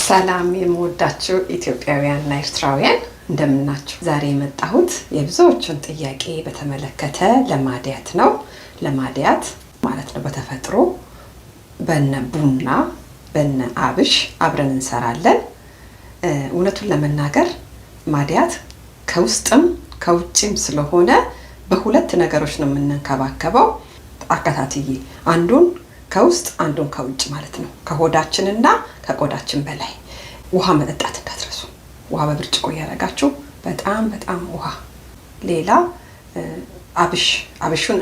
ሰላም የምወዳችሁ ኢትዮጵያውያንና ኤርትራውያን እንደምናችሁ። ዛሬ የመጣሁት የብዙዎችን ጥያቄ በተመለከተ ለማዲያት ነው። ለማዲያት ማለት ነው በተፈጥሮ በነ ቡና በነ አብሽ አብረን እንሰራለን። እውነቱን ለመናገር ማዲያት ከውስጥም ከውጭም ስለሆነ በሁለት ነገሮች ነው የምንንከባከበው። አከታትዬ አንዱን ከውስጥ አንዱን ከውጭ ማለት ነው። ከሆዳችንና ከቆዳችን በላይ ውሃ መጠጣት እንዳትረሱ። ውሃ በብርጭቆ ያረጋችሁ በጣም ውሃ። ሌላ አብሹን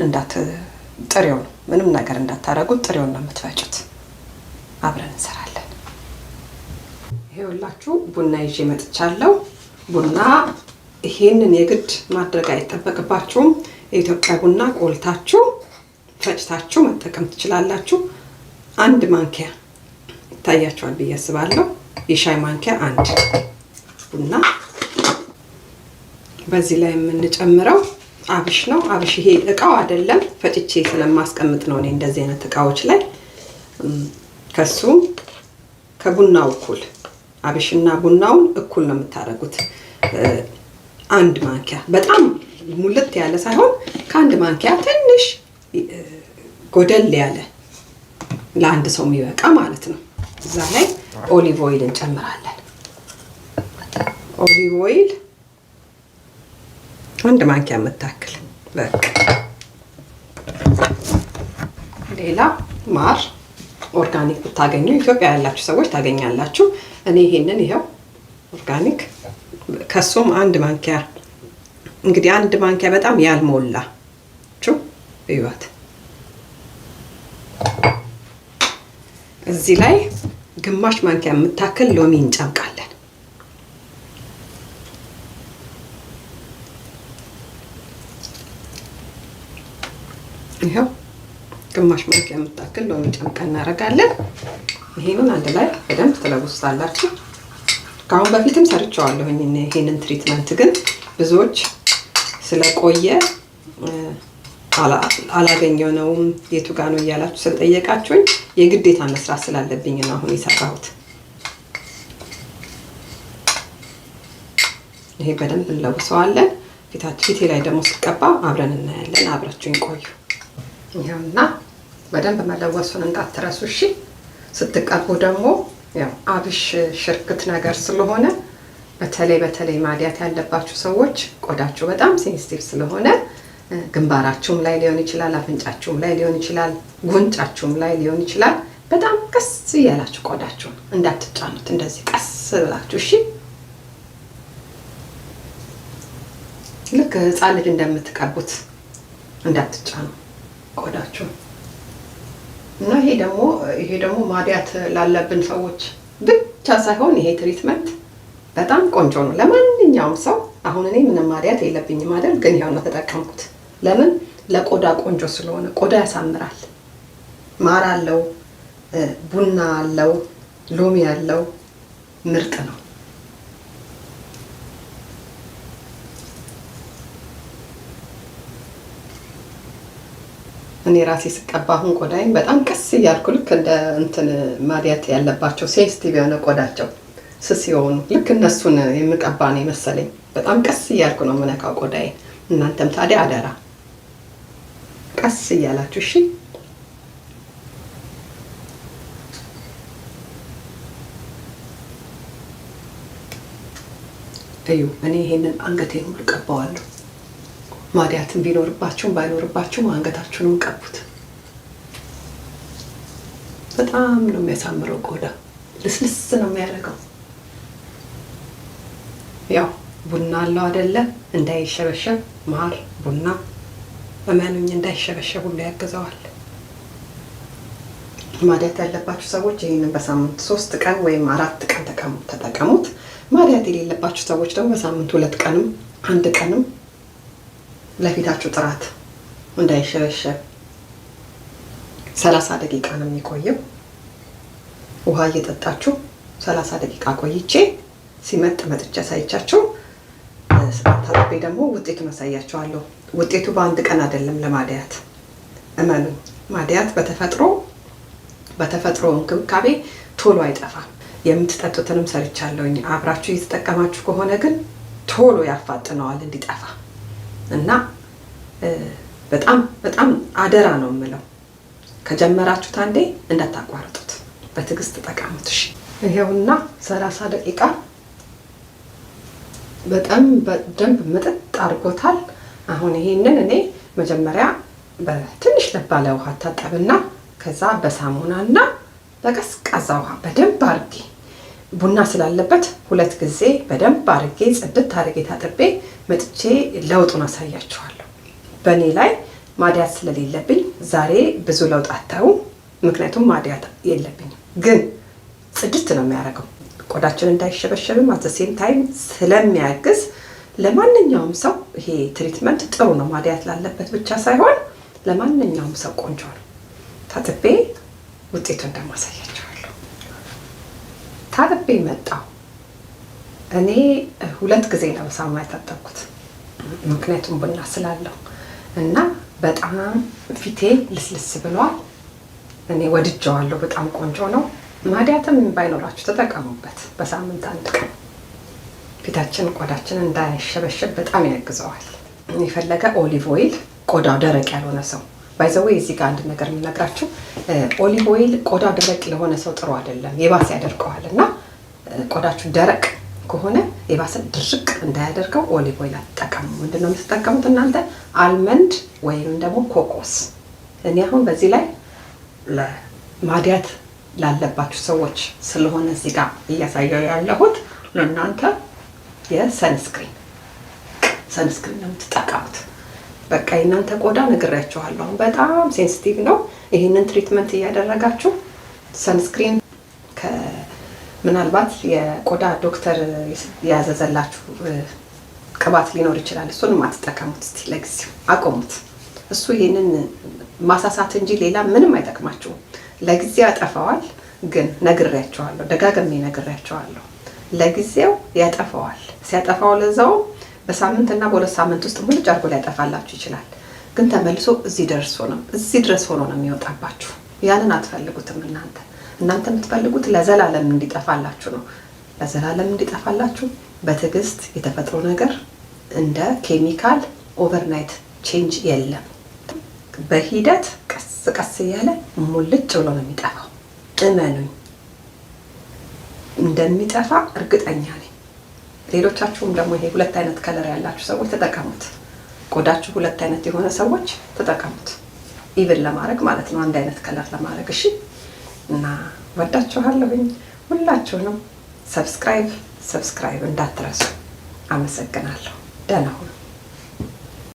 ጥሬው ነው ምንም ነገር እንዳታረጉት፣ ጥሬው ነው የምትፈጩት። አብረን እንሰራለን። ይሄውላችሁ ቡና ይዤ መጥቻለሁ። ቡና ይሄንን የግድ ማድረግ አይጠበቅባችሁም። የኢትዮጵያ ቡና ቆልታችሁ ፈጭታችሁ መጠቀም ትችላላችሁ። አንድ ማንኪያ ይታያችኋል ብዬ አስባለሁ። የሻይ ማንኪያ አንድ ቡና። በዚህ ላይ የምንጨምረው አብሽ ነው። አብሽ ይሄ እቃው አይደለም፣ ፈጭቼ ስለማስቀምጥ ነው እኔ እንደዚህ አይነት እቃዎች ላይ። ከሱ ከቡናው እኩል አብሽና ቡናውን እኩል ነው የምታረጉት። አንድ ማንኪያ በጣም ሙልት ያለ ሳይሆን ከአንድ ማንኪያ ትንሽ ጎደል ያለ ለአንድ ሰው የሚበቃ ማለት ነው። እዛ ላይ ኦሊቭ ኦይል እንጨምራለን። ኦሊቭ ኦይል አንድ ማንኪያ የምታክል በቃ። ሌላ ማር ኦርጋኒክ ብታገኙ ኢትዮጵያ ያላችሁ ሰዎች ታገኛላችሁ። እኔ ይሄንን ይሄው ኦርጋኒክ ከሱም አንድ ማንኪያ። እንግዲህ አንድ ማንኪያ በጣም ያልሞላችሁ እዩት። እዚህ ላይ ግማሽ ማንኪያ የምታክል ሎሚ እንጨምቃለን። ይሄው ግማሽ ማንኪያ የምታክል ሎሚ ጨምቀን እናደርጋለን። ይሄንን አንድ ላይ በደንብ ትለውሳላችሁ። ከአሁን በፊትም ሰርቼዋለሁ ይሄንን ትሪትመንት፣ ግን ብዙዎች ስለቆየ አላገኘነውም የቱ ጋር ነው እያላችሁ ስለጠየቃችሁኝ የግዴታ መስራት ስላለብኝ ነው አሁን የሰራሁት። ይሄ በደንብ እንለውሰዋለን። ፊቴ ላይ ደግሞ ስቀባ አብረን እናያለን። አብራችሁኝ ቆዩ። ይሄውና በደንብ መለወሱን እንዳትረሱ እሺ። ስትቀቡ ደግሞ ያው አብሽ ሽርክት ነገር ስለሆነ በተለይ ማዲያት ያለባችሁ ሰዎች ቆዳችሁ በጣም ሴንሲቲቭ ስለሆነ ግንባራችሁም ላይ ሊሆን ይችላል፣ አፍንጫችሁም ላይ ሊሆን ይችላል፣ ጉንጫችሁም ላይ ሊሆን ይችላል። በጣም ቀስ እያላችሁ ቆዳችሁን እንዳትጫኑት፣ እንደዚህ ቀስ ብላችሁ እሺ። ልክ ህፃን ልጅ እንደምትቀቡት እንዳትጫኑ ቆዳችሁን። እና ይሄ ደግሞ ማዲያት ላለብን ሰዎች ብቻ ሳይሆን ይሄ ትሪትመንት በጣም ቆንጆ ነው ለማንኛውም ሰው። አሁን እኔ ምንም ማዲያት የለብኝም አይደል፣ ግን ያው ነው ተጠቀምኩት። ለምን? ለቆዳ ቆንጆ ስለሆነ ቆዳ ያሳምራል። ማር አለው፣ ቡና አለው፣ ሎሚ አለው፣ ምርጥ ነው። እኔ ራሴ ስቀባ አሁን ቆዳዬን በጣም ቀስ እያልኩ ልክ እንደ ማዲያት ያለባቸው ሴንሲቲቭ የሆነ ቆዳቸው ስስ የሆኑ ልክ እነሱን የምቀባ ነው መሰለኝ። በጣም ቀስ እያልኩ ነው የምነካው ቆዳዬን። እናንተም ታዲያ አደራ ቀስ እያላችሁ እሺ። እዩ። እኔ ይሄንን አንገቴን ሁሉ ቀባዋለሁ። ማዲያትን ቢኖርባችሁም ባይኖርባችሁም አንገታችሁንም ቀቡት። በጣም ነው የሚያሳምረው። ቆዳ ልስልስ ነው የሚያደርገው። ያው ቡና አለው አይደለ? እንዳይሸበሸብ ማር ቡና እመኑኝ እንዳይሸበሸብ ሁሉ ያግዘዋል። ማዲያት ያለባችሁ ሰዎች ይህንን በሳምንት 3 ቀን ወይም 4 ቀን ተጠቀሙት። ማዲያት የሌለባችሁ ሰዎች ደግሞ በሳምንት 2 ቀንም 1 ቀንም ለፊታችሁ ጥራት እንዳይሸበሸብ 30 ደቂቃ ነው የሚቆየው። ውሃ እየጠጣችሁ 30 ደቂቃ ቆይቼ ሲመጥ መጥቼ ሳይቻችሁ ታጥቤ ደግሞ ውጤቱን አሳያችኋለሁ። ውጤቱ በአንድ ቀን አይደለም ለማዲያት እመኑኝ። ማዲያት በተፈጥሮ እንክብካቤ ቶሎ አይጠፋም። የምትጠጡትንም ሰርቻለሁኝ። አብራችሁ እየተጠቀማችሁ ከሆነ ግን ቶሎ ያፋጥነዋል እንዲጠፋ እና በጣም በጣም አደራ ነው የምለው። ከጀመራችሁት አንዴ እንዳታቋርጡት፣ በትዕግስት ተጠቀሙት። እሺ ይሄውና 30 ደቂቃ በጣም በደንብ ምጥጥ አድርጎታል። አሁን ይሄንን እኔ መጀመሪያ በትንሽ ለባለ ውሃ ታጠብና ከዛ በሳሙናና በቀዝቃዛ ውሃ በደንብ አድርጌ ቡና ስላለበት 2 ጊዜ በደንብ አድርጌ ጽድት አድርጌ ታጥቤ መጥቼ ለውጡን አሳያችኋለሁ። በእኔ ላይ ማዲያት ስለሌለብኝ ዛሬ ብዙ ለውጥ አታዩ፣ ምክንያቱም ማዲያት የለብኝም። ግን ጽድት ነው የሚያደርገው። ቆዳችን እንዳይሸበሸብም አዘሴም ታይም ስለሚያግዝ ለማንኛውም ሰው ይሄ ትሪትመንት ጥሩ ነው። ማዲያት ላለበት ብቻ ሳይሆን ለማንኛውም ሰው ቆንጆ ነው። ታጥቤ ውጤቱን እንደማሳያችኋለሁ። ታጥቤ መጣሁ። እኔ 2 ጊዜ ነው በሳሙና የታጠብኩት፣ ምክንያቱም ቡና ስላለው እና በጣም ፊቴ ልስልስ ብሏል። እኔ ወድጀዋለሁ። በጣም ቆንጆ ነው። ማዲያትም ባይኖራችሁ ተጠቀሙበት። በሳምንት 1 ቀን ፊታችን ቆዳችን እንዳይሸበሸብ በጣም ያግዘዋል። የፈለገ ኦሊቭ ኦይል ቆዳው ደረቅ ያልሆነ ሰው ባይዘዌ እዚህ ጋር አንድ ነገር የምነግራችሁ ኦሊቭ ኦይል ቆዳው ደረቅ ለሆነ ሰው ጥሩ አይደለም፣ የባሰ ያደርቀዋል። እና ቆዳችሁ ደረቅ ከሆነ የባሰ ድርቅ እንዳያደርገው ኦሊቭ ኦይል አትጠቀሙ። ምንድነው የምትጠቀሙት እናንተ? አልመንድ ወይም ደግሞ ኮኮስ። እኔ አሁን በዚህ ላይ ለማዲያት ላለባችሁ ሰዎች ስለሆነ እዚህ ጋር እያሳየው ያለሁት ለእናንተ የሰንስክሪን ነው የምትጠቀሙት። በቃ የእናንተ ቆዳ ነግሬያችኋለሁ በጣም ሴንሲቲቭ ነው። ይህንን ትሪትመንት እያደረጋችሁ ሰንስክሪን ምናልባት የቆዳ ዶክተር ያዘዘላችሁ ቅባት ሊኖር ይችላል። እሱንም አትጠቀሙት። እስቲ ለጊዜው አቆሙት። እሱ ይሄንን ማሳሳት እንጂ ሌላ ምንም አይጠቅማችሁም። ለጊዜው ያጠፋዋል፣ ግን ነግሬያችኋለሁ፣ ደጋግሜ ነግሬያችኋለሁ። ለጊዜው ያጠፋዋል። ሲያጠፋው ለዛው በሳምንትና በ2 ሳምንት ውስጥ ሙሉ ጫርጎ ሊያጠፋላችሁ ይችላል። ግን ተመልሶ እዚህ ድረስ ሆኖ ነው የሚወጣባችሁ። ያንን አትፈልጉትም እናንተ የምትፈልጉት ለዘላለም እንዲጠፋላችሁ ነው። ለዘላለም እንዲጠፋላችሁ በትዕግስት የተፈጥሮ ነገር እንደ ኬሚካል ኦቨርናይት ቼንጅ የለም። በሂደት ቀስ ቀስ እያለ ሙልጭ ብሎ ነው የሚጠፋው። እመኑኝ እንደሚጠፋ እርግጠኛ ነኝ። ሌሎቻችሁም ደግሞ ይሄ 2 አይነት ከለር ያላችሁ ሰዎች ተጠቀሙት። ቆዳችሁ 2 አይነት የሆነ ሰዎች ተጠቀሙት። ኢቭን ለማድረግ ማለት ነው፣ 1 አይነት ከለር ለማድረግ። እሺ እና ወዳችኋለሁኝ ሁላችሁንም። ሰብስክራይብ እንዳትረሱ። አመሰግናለሁ። ደህና ሁኑ።